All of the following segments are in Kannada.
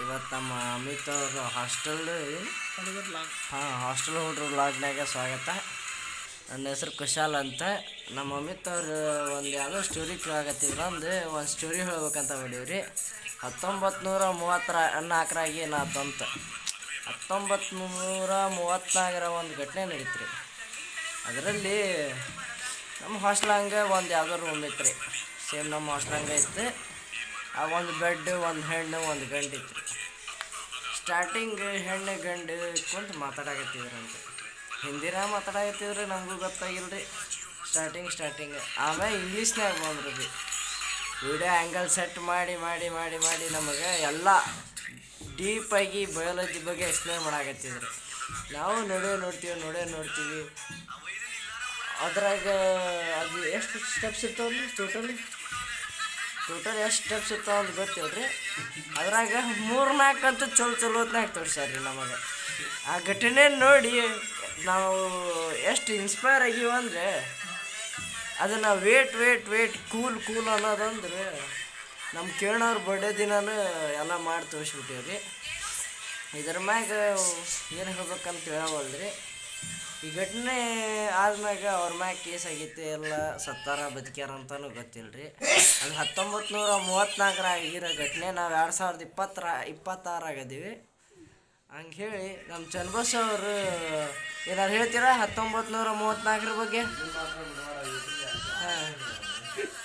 ಇವತ್ತು ನಮ್ಮ ಅಮಿತ್ ಅವರು ಹಾಸ್ಟೆಲ್ ಹುಡುಗರು ವ್ಲಾಗ್ನಾಗ ಸ್ವಾಗತ. ನನ್ನ ಹೆಸರು ಕುಶಾಲ್ ಅಂತ. ನಮ್ಮ ಅಮಿತ್ ಅವರು ಒಂದು ಯಾವುದೋ ಸ್ಟೋರಿ ಕೇಳಾಕತ್ತಿದ್ರು. ಒಂದು ಸ್ಟೋರಿ ಹೇಳ್ಬೇಕಂತ ಮಾಡೀವ್ರಿ. 1934 ಏನಾತಂತ. 1934 ಒಂದು ಘಟನೆ ನಡೀತು ರೀ. ಅದರಲ್ಲಿ ನಮ್ಮ ಹಾಸ್ಟೆಲ್ ಒಂದು ಯಾವುದೋ ರೂಮ್ ಇತ್ತು ರೀ. ಸೇಮ್ ನಮ್ಮ ಹಾಸ್ಟೆಲ್ ಇತ್ತು. ಆ ಒಂದು ಬೆಡ್, ಒಂದು ಹೆಣ್ಣು, ಒಂದು ಗಂಡು ಇತ್ತು ರೀ. ಸ್ಟಾರ್ಟಿಂಗ್ ಹೆಣ್ಣು ಗಂಡು ಕುಂತು ಮಾತಾಡಕತ್ತಿದ್ರಂತೆ. ಹಿಂದಿನ ಮಾತಾಡಕತ್ತಿದ್ರೆ ನಮಗೂ ಗೊತ್ತಾಗಿಲ್ಲ ರೀ ಸ್ಟಾರ್ಟಿಂಗ್. ಆಮೇಲೆ ಇಂಗ್ಲೀಷ್ನಾಗ ಬಂದ್ರು ರೀ. ವಿಡಿಯೋ ಆ್ಯಂಗಲ್ ಸೆಟ್ ಮಾಡಿ ನಮಗೆ ಎಲ್ಲ ಡೀಪಾಗಿ ಬಯಾಲಜಿ ಬಗ್ಗೆ ಎಕ್ಸ್ಪ್ಲೇನ್ ಮಾಡಾಕತ್ತಿದ್ರು. ನಾವು ನೋಡ್ತೀವಿ. ಅದ್ರಾಗ ಅದು ಎಷ್ಟು ಸ್ಟೆಪ್ಸ್ ಇರ್ತಾವಲ್ಲ ಟೋಟಲ್ ಎಷ್ಟು ಸ್ಟೆಪ್ಸ್ ಇರ್ತಾವ ಅಂತ ಗೊತ್ತಿಲ್ಲ ರೀ. ಅದ್ರಾಗ 3-4 ಅಂತೂ ಚಲೋ ಹೊತ್ನಾಗ ತೋರಿಸ್ಯಾರ ರೀ ನಮಗೆ. ಆ ಘಟನೆ ನೋಡಿ ನಾವು ಎಷ್ಟು ಇನ್ಸ್ಪೈರ್ ಆಗೀವಂದರೆ, ಅದನ್ನು ವೇಟ್ ಕೂಲ್ ಅನ್ನೋದಂದ್ರೆ ನಮ್ಮ ಕಿರಣವ್ರ ಬರ್ಡೇ ದಿನನೂ ಎಲ್ಲ ಮಾಡಿ ತೋರಿಸ್ಬಿಟ್ಟೀವಿ. ಇದ್ರ ಮ್ಯಾಗ ಏನು ಹೇಳ್ಬೇಕಂತ ಹೇಳವಲ್ರಿ. ಈ ಘಟನೆ ಆದ್ಮ್ಯಾಗ ಅವ್ರ ಮ್ಯಾಗ ಕೇಸ್ ಆಗೈತಿ, ಎಲ್ಲ ಸತ್ತಾರ ಬದುಕ್ಯಾರ ಅಂತಲೂ ಗೊತ್ತಿಲ್ಲ ರೀ. ಅದು 1934 ಆಗಿರೋ ಘಟನೆ. ನಾವು 2026 ಆಗದೀವಿ. ಹಂಗೆ ಹೇಳಿ ನಮ್ಮ ಚನ್ನಬಸ ಅವರು ಏನಾರು ಹೇಳ್ತೀರಾ 1934 ಬಗ್ಗೆ?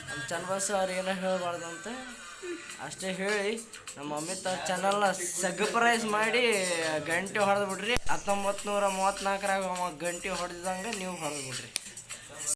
ನಮ್ಮ ಚನ್ನಬಸ ಅವ್ರು ಏನೋ ಹೇಳಬಾರ್ದಂತ ಅಷ್ಟೇ ಹೇಳಿ ನಮ್ಮ ಅಮಿತ್ ಅವ್ರ ಚಾನಲ್ನ ಸಬ್ಸ್ಕ್ರೈಬ್ ಮಾಡಿ ಗಂಟೆ ಹೊಡೆದು ಬಿಡ್ರಿ. 1934 ಗಂಟೆ ಹೊಡೆದಂಗೆ ನೀವು ಹೊಡೆದು ಬಿಡ್ರಿ.